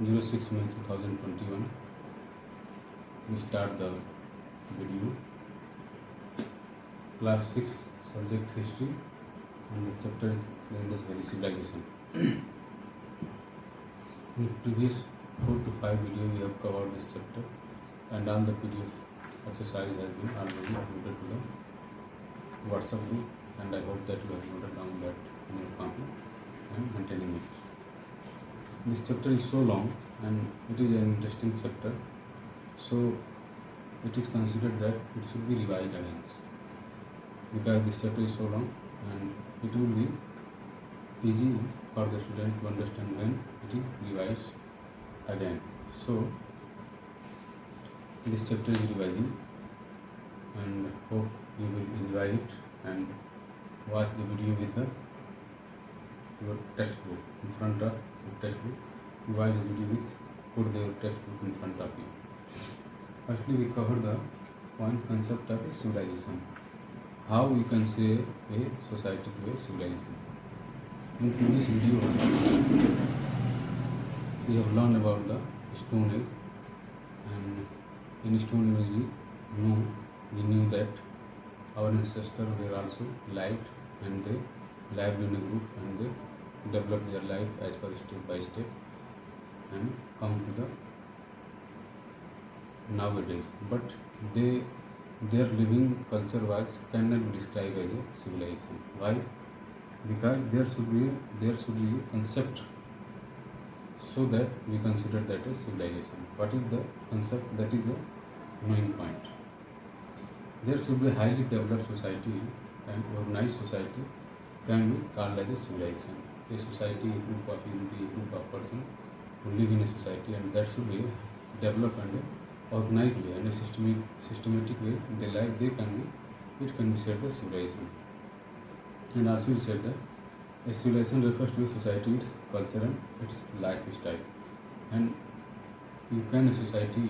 06 May 2021. We start the video. Class 6, subject history, and the chapter is the Indus Valley Civilization. In previous 4 to 5 videos, we have covered this chapter, and all the PDF exercise has been already uploaded to the WhatsApp group, and I hope that you have noted down that in your copy and maintaining it. This chapter is so long and it is an interesting chapter, so it is considered that it should be revised again, because this chapter is so long and it will be easy for the student to understand when it is revised again. So this chapter is revising, and hope you will enjoy it and watch the video with your textbook in front of your textbook. You watch the video with put your textbook in front of you. Firstly, we cover the point concept of a civilization. How we can say a society to a civilization. In previous video, we have learned about the Stone Age, and in Stone Age we knew that our ancestors were also light, and they lived in a group, and they developed their life as per step by step and come to the nowadays. But their living culture cannot be described as a civilization. Why? Because there should be a concept so that we consider that as civilization. What is the concept? That is the main point. There should be a highly developed society, and organized society can be called as a civilization. A society, a group of unity, a group of persons who live in a society, and that should be developed and organized way and a systematic way they live. It can be said as civilization. And also we said that a civilization refers to a society, its culture and its lifestyle. And you can a society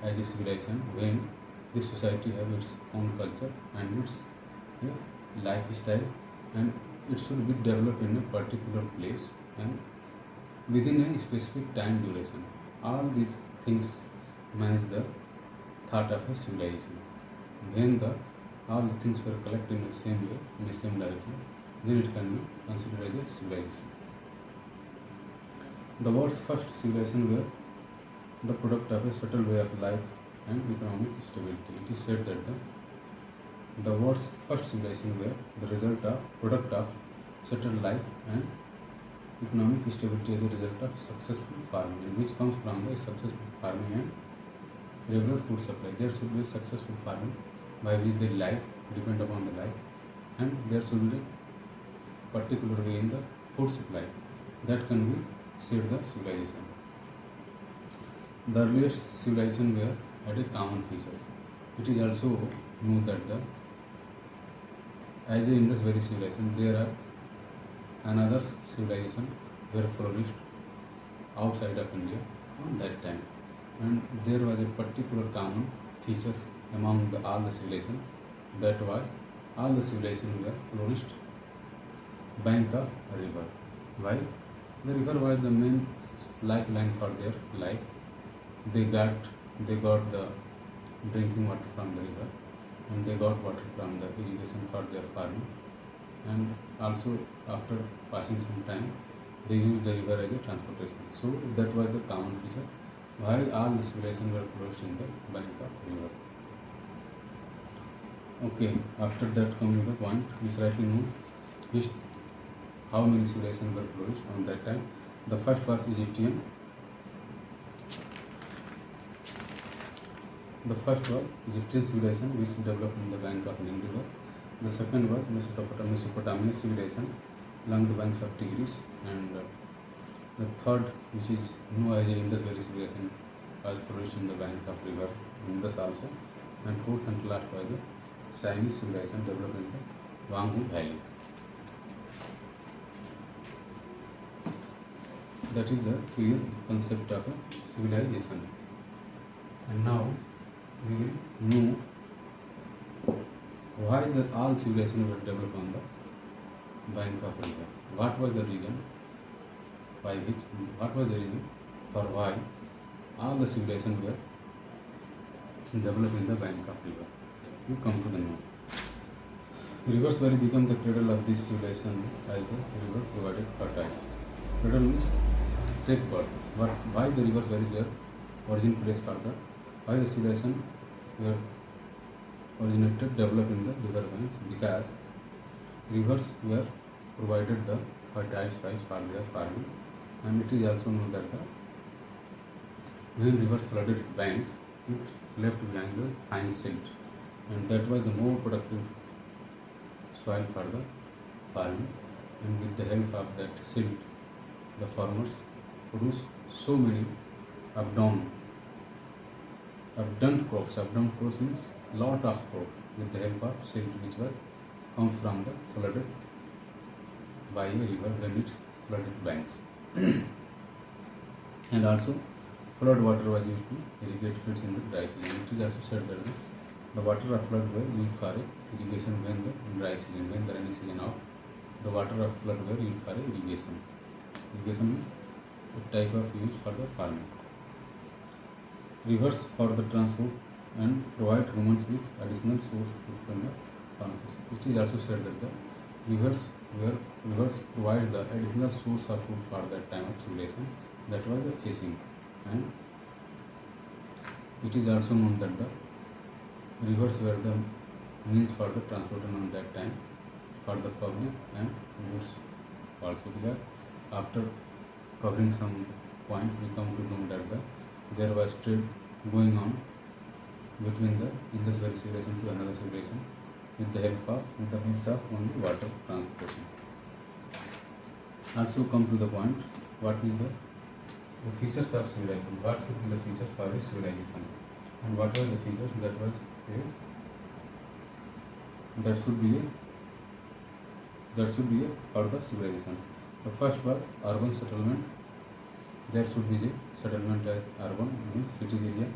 as a civilization when this society has its own culture and its lifestyle, and it should be developed in a particular place and within a specific time duration. All these things manage the thought of a civilization. When all the things were collected in the same way, in the same direction, then it can be considered as a civilization. The world's first civilization were the product of a settled way of life and economic stability. It is said that the world's first civilization were the product of settled life and economic stability as a result of successful farming, which comes from the successful farming and regular food supply. There should be successful farming by which their life depend upon the life, and there should be a particular way in the food supply that can be said the civilization. The earliest civilization were had a common feature. It is also known that as a Indus Valley civilization, there are another civilization were flourished outside of India on that time, and there was a particular common features among all the civilization, that was all the civilization were flourished bank of a river. Why? The river was the main lifeline for their life. They got the drinking water from the river, and they got water from the irrigation for their farming, and also after passing some time they used the river as a transportation. So that was the common feature why all the civilizations were flourished in the bank of river. Okay, after that comes to the point, we rightly know how many civilizations were flourished on that time. The first was Egyptian. The first was Egyptian civilization, which developed in the bank of Nile River. The second was Mesopotamian civilization along the banks of Tigris, and the third, which is known as Indus Valley civilization, was flourished in the bank of river Indus also, and fourth and last was the Chinese civilization developed in the Vally. That is the clear concept of a civilization. And now we will know why all civilizations were developed on the bank of river. What was the reason? What was the reason for why all the civilizations were developed in the bank of river. You come to the note. Rivers Valley become the cradle of this civilization as the river provided fertile. Cradle means take birth. But why the rivers Valley were origin place for the why the civilization were originated developed in the river banks? Because rivers were provided the fertile soil for their farming, and it is also known that the when rivers flooded banks, it left behind the fine silt, and that was the more productive soil for the farming. And with the help of that silt, the farmers produce so many abundant crops. Abundant crops means lot of crop with the help of silt, which was comes from the flooded by a river when it's flooded banks. And also flood water was used to irrigate fields in the dry season. It is also said that the water of flood were used for irrigation when the dry season, when the rainy season out, the water of flood were used for irrigation. Irrigation means a type of use for the farming. Rivers for the transport and provide humans with additional source of food from the farmers. It is also said that the rivers provide the additional source of food for that time of civilization, that was the fishing. And it is also known that the rivers were the means for the transportation on that time for the public and goods also, because after covering some point we come to know that there was trade going on between the Indus Valley civilization to another civilization with the help of the means of only water transportation. Also come to the point, what is the features of civilization? What should be the features for a civilization? And what are the features that was that should be a for the civilization? The first was urban settlement. There should be a settlement as urban means city area.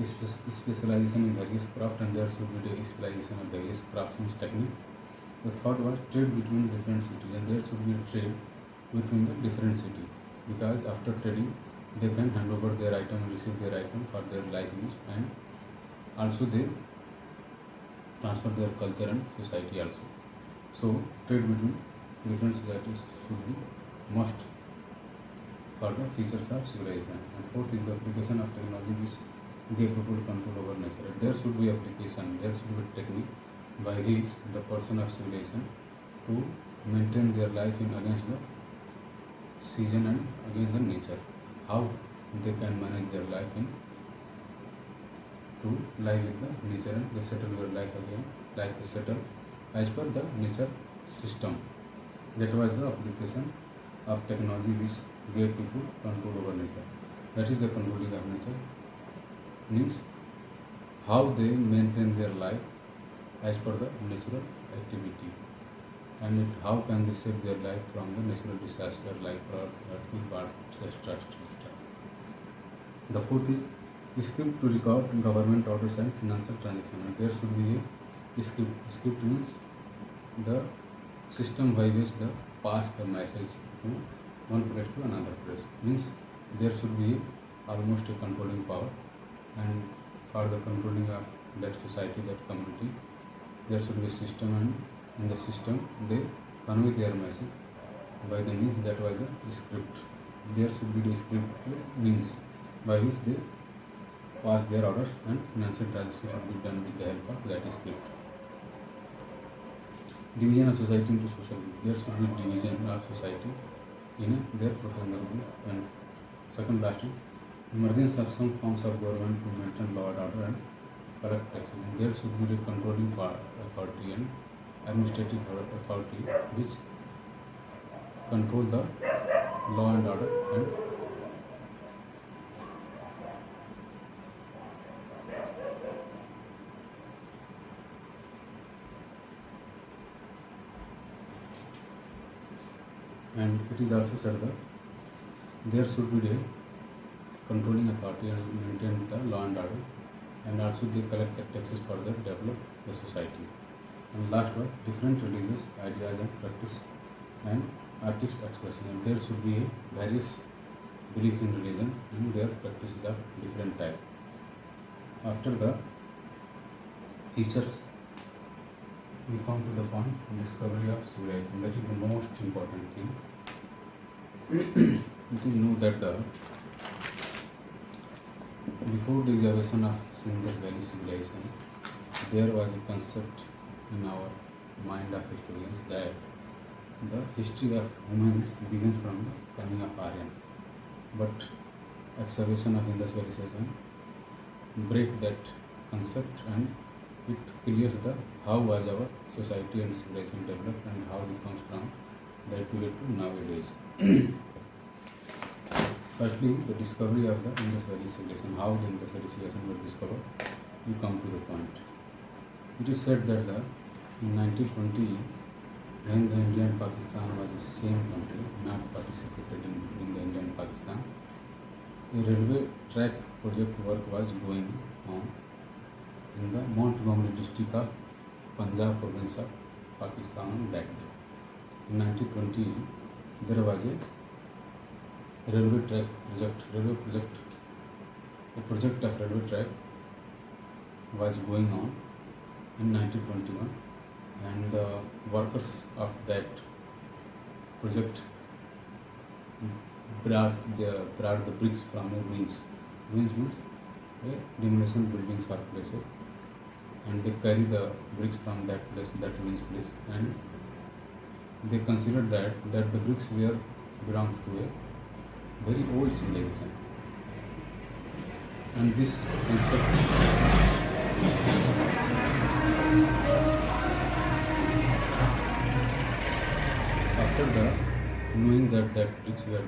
Specialization in various crafts, and there should be the specialization of various crafts and technique. The third was trade between different cities, and there should be a trade between the different cities, because after trading they can hand over their item and receive their item for their life use, and also they transfer their culture and society also. So trade between different societies should be must for the features of civilization. And fourth is the application of technology which give people control over nature. There should be application, there should be technique by which the person of civilization to maintain their life in against the season and against the nature. How they can manage their life in to live with the nature, and they settle their life again like they settle as per the nature system. That was the application of technology which gave people control over nature. That is the controlling of nature, means how they maintain their life as per the natural activity, and how can they save their life from the natural disaster like flood, earthquake, etc. The fourth is script to record government orders and financial transactions. And there should be a script. Script means the system by which the pass the message to one place to another place. Means there should be almost a controlling power, and for the controlling of that society, that community, there should be a system, and in the system they convey their message by the means that was the script. There should be the script means by which they pass their orders, and financial transactions should be done with the help of that script. Division of society into social group. There should be division of society in their professional group. And second last is emergence of some forms of government to maintain law and order and correct taxation. And there should be the controlling authority and administrative authority which control the law and order, and it is also said that there should be the controlling authority and maintain the law and order, and also they collect the taxes for the develop the society. And last one, different religious ideas and practice and artist expression. And there should be various belief in religion, and their practices of different type. After the features, we come to the point discovery of civilization. That is the most important thing. It is know that before the excavation of Indus Valley civilization, there was a concept in our mind of historians that the history of humans begins from the coming of Aryan. But excavation of Indus Valley civilization break that concept, and it clears the how was our society and civilization developed and how it comes from that period to nowadays. Firstly, the discovery of the Indus Valley civilization, how the Indus Valley civilization was discovered, we come to the point. It is said that in 1920, when the India and Pakistan was the same country, not participated in the India and Pakistan, a railway track project work was going on in the Montgomery district of Punjab province of Pakistan on that day. In 1920, there was a railway track project, a project of railway track was going on in 1921, and the workers of that project brought the bricks from the ruins. Ruins means demolition buildings or places, and they carry the bricks from that place, that ruins place, and they considered that the bricks were belonged to a very old civilization, and this concept after the knowing that bricks were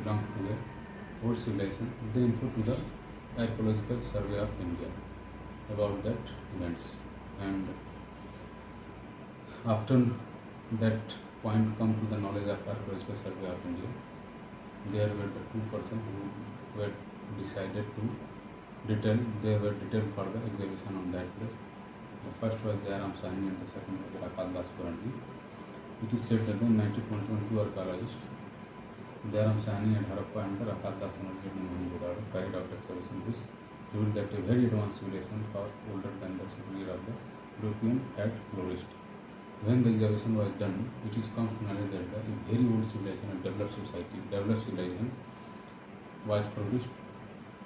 belong to the old civilization, they input to the archaeological survey of India about that events, and after that point come to the knowledge of archaeological survey of India, there were the two persons who were decided to detailed for the exhibition on that place. The first was Jairam Sahni and the second was Rakal Das Puranji. It is said that in 1921, two archaeologists, Jairam Sahni and Harappa and the Rakal Das Puranji carried out excavation which revealed that a very advanced civilization far older than the superior of the European had flourished. When the excavation was done, it is come to knowledge that a very old civilization and developed civilization was produced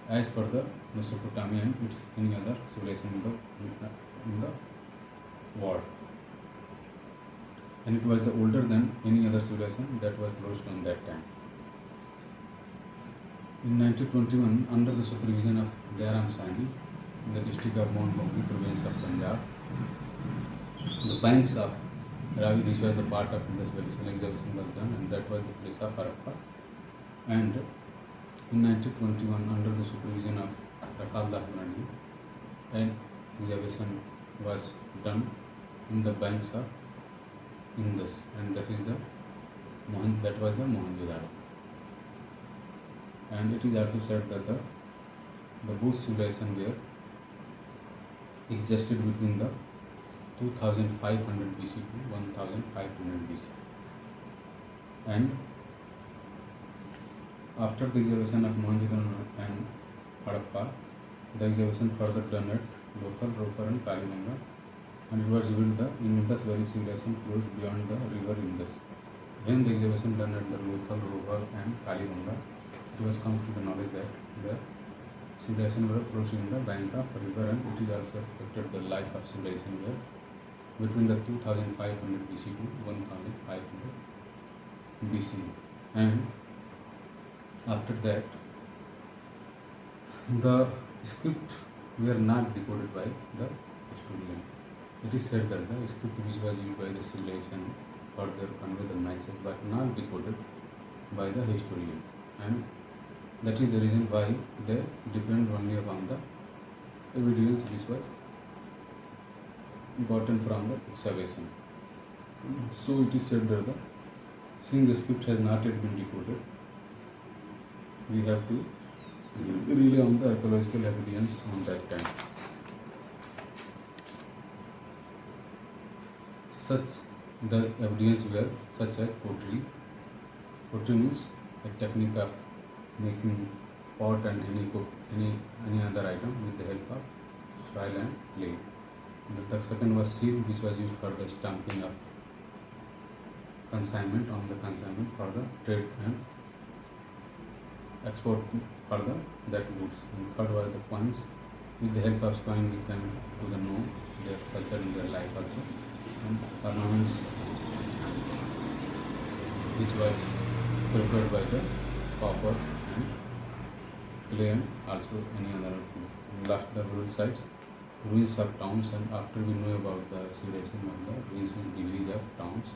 as per the Mesopotamia and its any other civilization in the world, and it was the older than any other civilization that was flourished on that time. In 1921, under the supervision of Jairam Sahni in the district of Montgomery, province of Punjab, the banks of Ravi, which was the part of Indus Valley excavation was done, and that was the place of Harappa. And in 1921, under the supervision of Rakal Das Puranji, an excavation was done in the banks of Indus, and that was the Mohenjo-daro. And it is also said that the both civilization were existed between the 2500 BC to 1500 BC, and after the excavation of Mohenjo-daro and Harappa, the excavation further done at Lothal, Ropar and Kalibanga, and it was revealed the Indus Valley civilization closed beyond the river Indus. When the excavation done at the Lothal, Ropar and Kalibanga, it was come to the knowledge that the civilization were closed in the bank of river, and it is also affected the life of civilization were between the 2500 BC to 1500 BC, and after that the script were not decoded by the historian. It is said that the script which was used by the civilization further convey the message but not decoded by the historian, and that is the reason why they depend only upon the evidence which was gotten from the excavation. So it is said that since the script has not yet been decoded, we have to rely on the archaeological evidence on that time. Such the evidence were such as pottery. Pottery means a technique of making pot and any other item with the help of soil and clay. The second was seal, which was used for the stamping of consignment on the consignment for the trade and export for that goods. And third was the coins. With the help of coin, we can know their culture and their life also. And ornaments, which was prepared by the copper and clay and also any other thing. And last, the rural sites, ruins of towns, and after we know about the civilization of the ruins means degrees of towns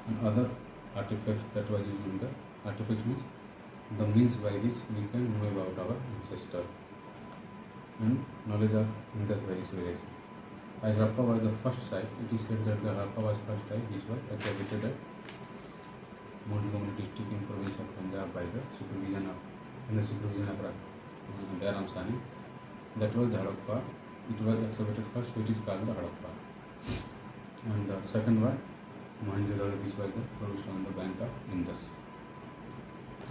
and other artifacts that was used in the artifacts means the means by which we can know about our ancestor and knowledge of Indus Valley civilization. As Harappa was the first site, it is said that the Harappa was first site which was excavated at Montgomery district in province of Punjab by the supervision of Dairam Sani. That was the Harappa. It was excavated first, so it is called the Harappa. And the second was Mohenjo-daro, which was the produced on the bank of Indus.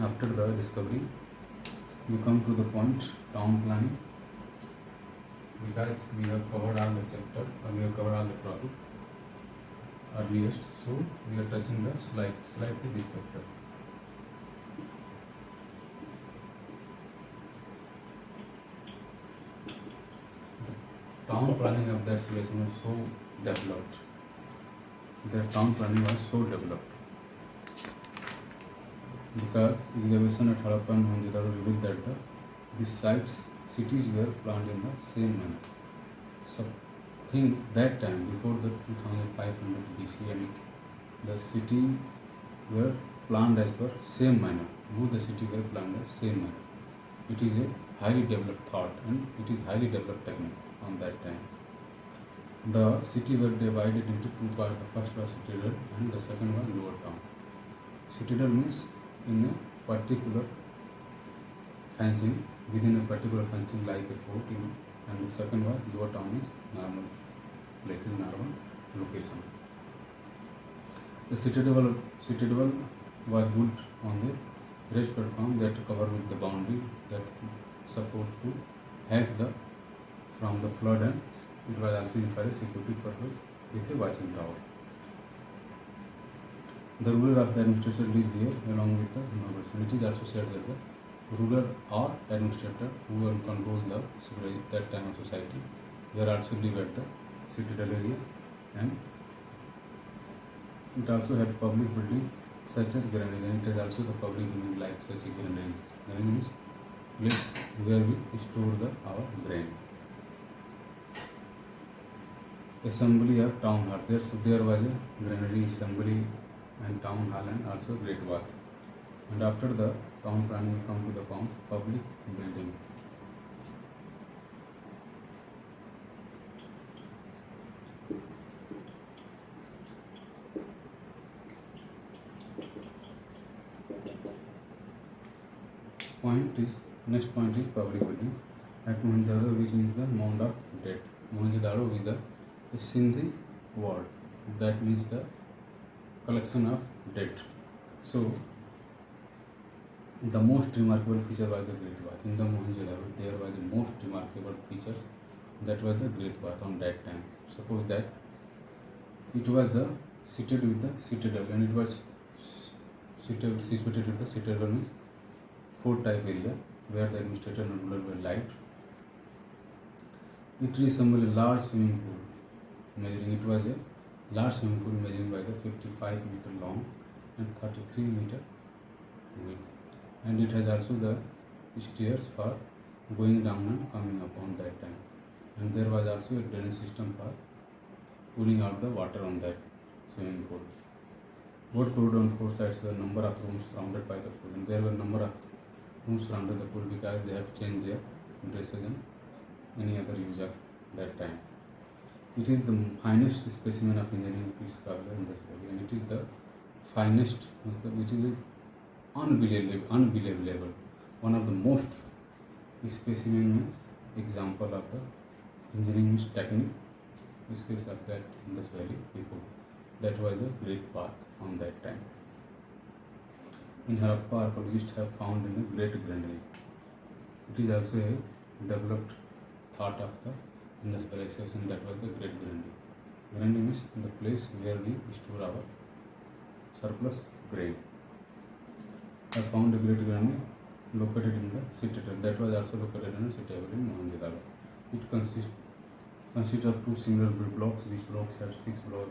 After the discovery, we come to the point town planning. Because we have covered all the chapter, or we have covered all the topic earliest, so we are touching the slightly this chapter. The town planning of that civilization was so developed. The town planning was so developed because excavation at Harappa and Mohenjo-daro revealed that these cities were planned in the same manner. So, think that time before the 2500 BC, and the city were planned as per same manner. Both the city were planned as same manner. It is a highly developed thought and it is highly developed technique on that time. The city were divided into two parts. The first was citadel and the second was lower town. Citadel means in a particular fencing, within a particular fencing like a fort, and the second was lower town is normal places, normal location. The citadel was built on the raised platform that covered with the boundary that support to help from the flood, and it was also used for a security purpose with a watching tower. The ruler of the administrator lived here along with the nobles, and it is also said that the ruler or administrator who controlled that time of society, they also live at the citadel area, and it also had public building such as granary, and it has also the public building like such as granary. Granary means place where we store our grain. Assembly of town hall. There was a granary, assembly and town hall, and also great bath. And after the town planning, we come to the public building. Next point is public building. At Mohenjo-daro, which means the mound of dead. Mohenjo-daro is the Sindhi word that means the collection of dead. So the most remarkable feature was the great bath. In the Mohenjo-daro, there was the most remarkable features, that was the great bath on that time. Suppose that it was seated with the citadel, and it was situated with the citadel means fort type area where the administrator and ruler were lived. It resembled a large swimming pool measuring. It was a large swimming pool measuring by the 55 meter long and 33 meter width, and it has also the stairs for going down and coming up on that time, and there was also a drainage system for pulling out the water on that swimming pool. Both corridor on four sides were number of rooms surrounded by the pool, and there were number of rooms surrounded the pool because they have changed their dresses and any other use of that time. It is the finest specimen of engineering feats of the Indus Valley, and it is the finest, which is unbelievable. One of the most specimen example of the engineering technique skills of that Indus Valley people. That was a great path on that time. in Harappa archaeologists have found in a great granary. It is also a developed thought of the Indus civilization, that was the great granary. Granary is the place where we store our surplus grain. I found a great granary located in the citadel, that was also located in the citadel in Mohenjo-daro. It consists of two similar blocks. Each block had 6 block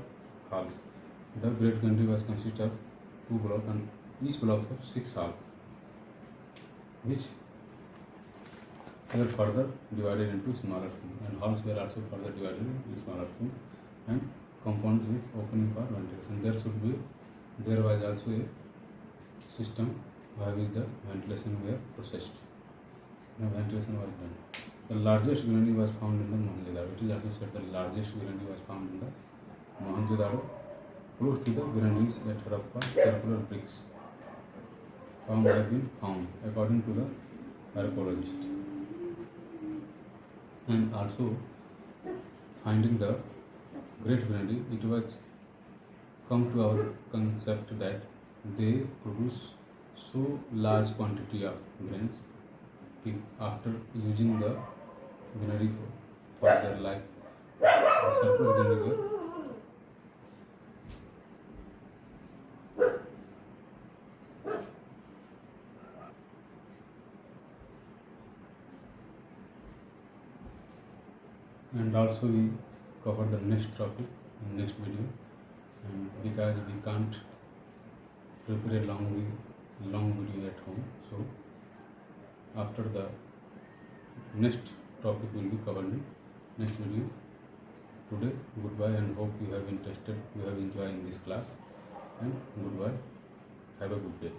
halls. The great granary was consist of 2 blocks and each block had 6 halls, which were further divided into smaller rooms, and halls were also further divided into smaller rooms and compounds with opening for ventilation. There was also a system by which the ventilation were processed. The ventilation was done. The largest granary was found in the Mohenjo-daro. It is also said the largest granary was found in the Mohenjo-daro. Close to the granaries at Harappa, circular bricks have been found, according to the archaeologist. And also, finding the great granary, it was come to our concept that they produce so large quantity of grains after using the granary for their life. The surplus granary were and also we cover the next topic in next video, and because we can't prepare a long video at home, so after the next topic will be covered in next video. Today, goodbye, and hope you have enjoyed in this class, and goodbye, have a good day.